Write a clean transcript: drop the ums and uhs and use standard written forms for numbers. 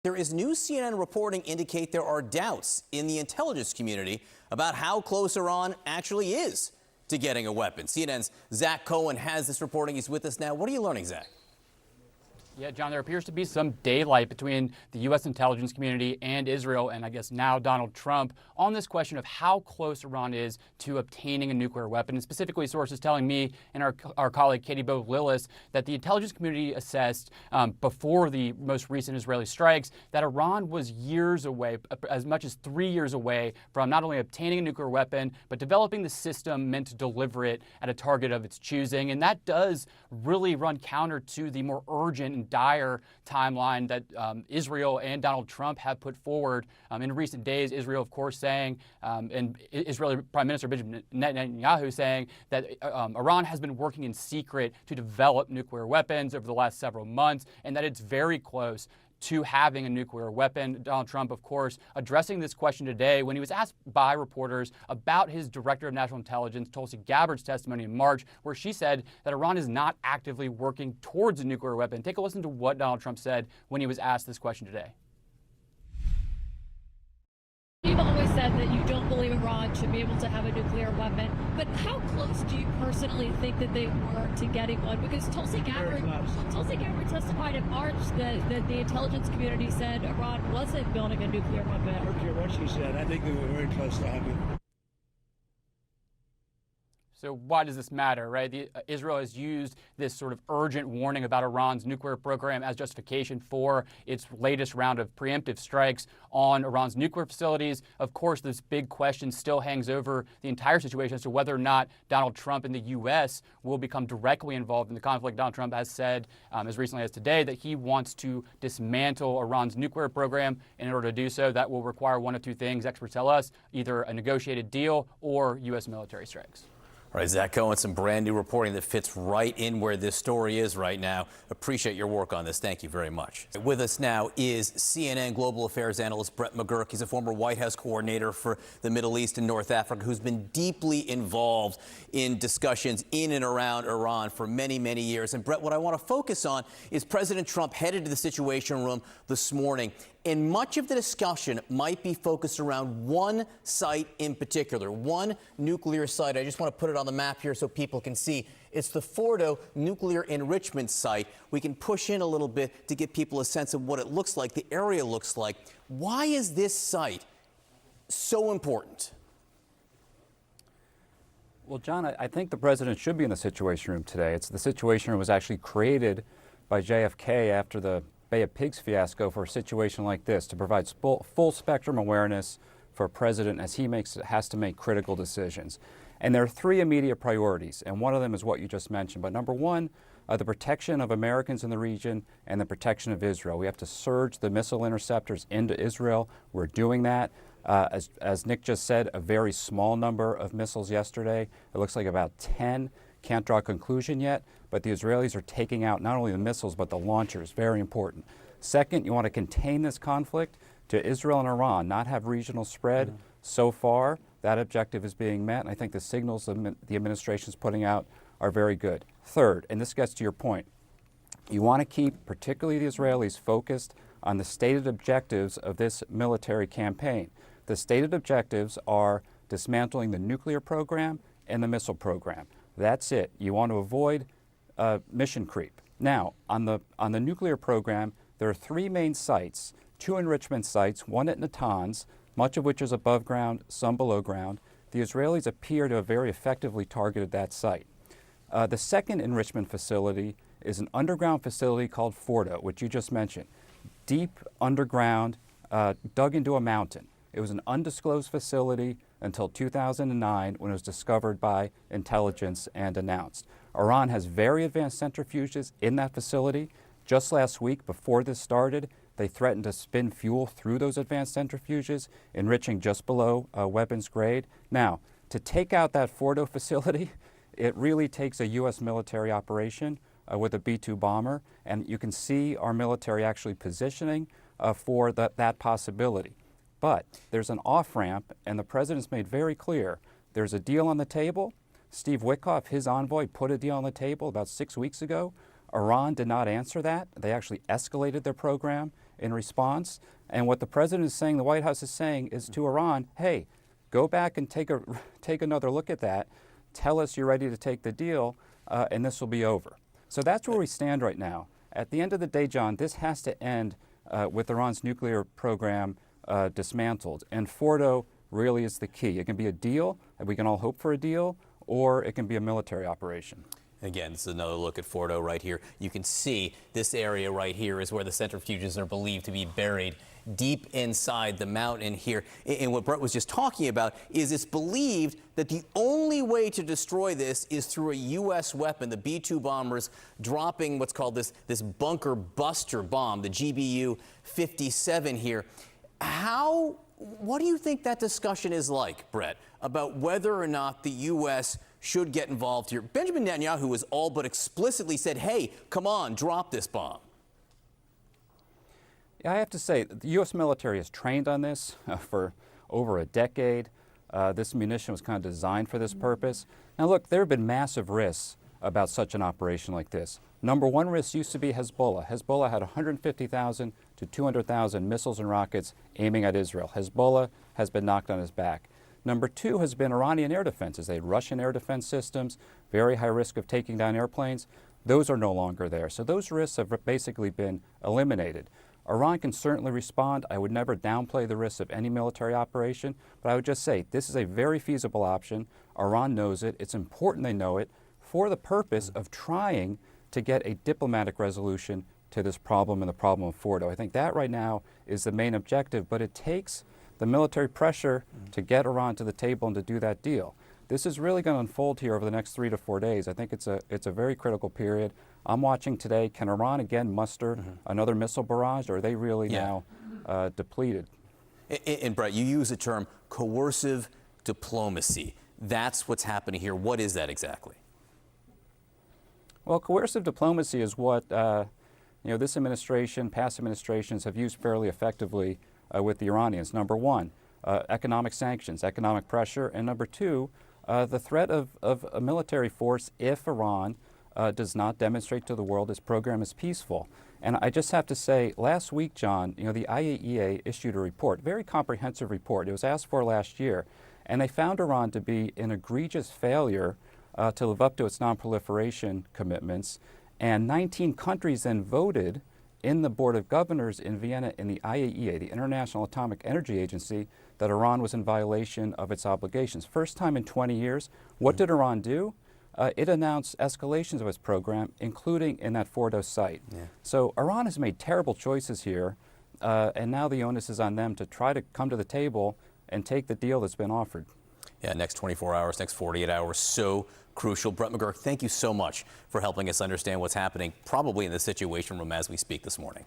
There is new CNN reporting indicate there are doubts in the intelligence community about how close Iran actually is to getting a weapon. CNN's Zach Cohen has this reporting. He's with us now. What are you learning, Zach? Yeah, John, there appears to be some daylight between the U.S. intelligence community and Israel, and I guess now Donald Trump, on this question of how close Iran is to obtaining a nuclear weapon. And specifically, sources telling me and our colleague Katie Bo Lillis that the intelligence community assessed before the most recent Israeli strikes that Iran was years away, as much as 3 years away, from not only obtaining a nuclear weapon, but developing the system meant to deliver it at a target of its choosing. And that does really run counter to the more urgent and dire timeline that Israel and Donald Trump have put forward in recent days. Israel, of course, saying, and Israeli Prime Minister Benjamin Netanyahu saying that Iran has been working in secret to develop nuclear weapons over the last several months, and that it's very close to having a nuclear weapon. Donald Trump, of course, addressing this question today when he was asked by reporters about his Director of National Intelligence, Tulsi Gabbard's testimony in March, where she said that Iran is not actively working towards a nuclear weapon. Take a listen to what Donald Trump said when he was asked this question today. You've always said that you don't believe Iran should be able to have a nuclear weapon, but how close do you personally think that they were to getting one? Because Tulsi Gabbard testified in March that the intelligence community said Iran wasn't building a nuclear weapon. I don't care what she said. I think they were very close to having it. So why does this matter, right? Israel has used this sort of urgent warning about Iran's nuclear program as justification for its latest round of preemptive strikes on Iran's nuclear facilities. Of course, this big question still hangs over the entire situation as to whether or not Donald Trump and the U.S. will become directly involved in the conflict. Donald Trump has said as recently as today that he wants to dismantle Iran's nuclear program. In order to do so, that will require one of two things, experts tell us, either a negotiated deal or U.S. military strikes. All right, Zach Cohen, some brand new reporting that fits right in where this story is right now. Appreciate your work on this. Thank you very much. With us now is CNN Global Affairs analyst Brett McGurk. He's a former White House coordinator for the Middle East and North Africa who's been deeply involved in discussions in and around Iran for many, many years. And Brett, what I want to focus on is President Trump headed to the Situation Room this morning. And much of the discussion might be focused around one site in particular, one nuclear site. I just want to put it on the map here so people can see. It's the Fordo nuclear enrichment site. We can push in a little bit to give people a sense of what it looks like, the area looks like. Why is this site so important? Well, John, I think the president should be in the Situation Room today. The Situation Room was actually created by JFK after the Bay of Pigs fiasco for a situation like this, to provide full spectrum awareness for a president as he has to make critical decisions. And there are three immediate priorities, and one of them is what you just mentioned. But number one, the protection of Americans in the region and the protection of Israel. We have to surge the missile interceptors into Israel. We're doing that. As Nick just said, a very small number of missiles yesterday. It looks like about 10. Can't draw a conclusion yet, but the Israelis are taking out not only the missiles, but the launchers. Very important. Second, you want to contain this conflict to Israel and Iran, not have regional spread. So far, that objective is being met, and I think the signals the administration is putting out are very good. Third, and this gets to your point, you want to keep particularly the Israelis focused on the stated objectives of this military campaign. The stated objectives are dismantling the nuclear program and the missile program. That's it. You want to avoid mission creep. Now, on the nuclear program, there are three main sites, two enrichment sites, one at Natanz, much of which is above ground, some below ground. The Israelis appear to have very effectively targeted that site. The second enrichment facility is an underground facility called Fordo, which you just mentioned. Deep underground, dug into a mountain. It was an undisclosed facility until 2009 when it was discovered by intelligence and announced. Iran has very advanced centrifuges in that facility. Just last week, before this started, they threatened to spin fuel through those advanced centrifuges, enriching just below weapons grade. Now, to take out that Fordo facility, it really takes a U.S. military operation with a B-2 bomber, and you can see our military actually positioning for that possibility. But there's an off-ramp, and the president's made very clear there's a deal on the table. Steve Witkoff, his envoy, put a deal on the table about 6 weeks ago. Iran did not answer that. They actually escalated their program in response. And what the president is saying, the White House is saying, is to Iran, hey, go back and take another look at that. Tell us you're ready to take the deal, and this will be over. So that's where we stand right now. At the end of the day, John, this has to end with Iran's nuclear program dismantled. And Fordo really is the key. It can be a deal, and we can all hope for a deal, or it can be a military operation. Again, this is another look at Fordo right here. You can see this area right here is where the centrifuges are believed to be buried deep inside the mountain here. And what Brett was just talking about is it's believed that the only way to destroy this is through a U.S. weapon, the B-2 bombers dropping what's called this bunker buster bomb, the GBU-57 here. What do you think that discussion is like, Brett, about whether or not the U.S. should get involved here? Benjamin Netanyahu has all but explicitly said, hey, come on, drop this bomb. Yeah, I have to say, the U.S. military has trained on this for over a decade. This munition was kind of designed for this purpose. Now look, there have been massive risks about such an operation like this. Number one risk used to be Hezbollah. Hezbollah had 150,000 to 200,000 missiles and rockets aiming at Israel. Hezbollah has been knocked on his back. Number two has been Iranian air defenses. They had Russian air defense systems, very high risk of taking down airplanes. Those are no longer there. So those risks have basically been eliminated. Iran can certainly respond. I would never downplay the risks of any military operation, but I would just say this is a very feasible option. Iran knows it. It's important they know it for the purpose of trying to get a diplomatic resolution to this problem and the problem of Fordo. I think that right now is the main objective, but it takes the military pressure to get Iran to the table and to do that deal. This is really going to unfold here over the next 3 to 4 days. I think it's a very critical period. I'm watching today. Can Iran again muster another missile barrage, or are they really now depleted? And Brett, you use the term coercive diplomacy. That's what's happening here. What is that exactly? Well, coercive diplomacy is what this administration, past administrations have used fairly effectively with the Iranians. Number one, economic sanctions, economic pressure, and number two, the threat of a military force if Iran does not demonstrate to the world its program is peaceful. And I just have to say, last week, John, the IAEA issued a report, very comprehensive report. It was asked for last year, and they found Iran to be an egregious failure to live up to its nonproliferation commitments. And 19 countries then voted in the Board of Governors in Vienna in the IAEA, the International Atomic Energy Agency, that Iran was in violation of its obligations. First time in 20 years. What did Iran do? It announced escalations of its program, including in that Fordo site. Yeah. So Iran has made terrible choices here, and now the onus is on them to try to come to the table and take the deal that's been offered. Yeah, next 24 hours, next 48 hours, so crucial. Brett McGurk, thank you so much for helping us understand what's happening probably in the Situation Room as we speak this morning.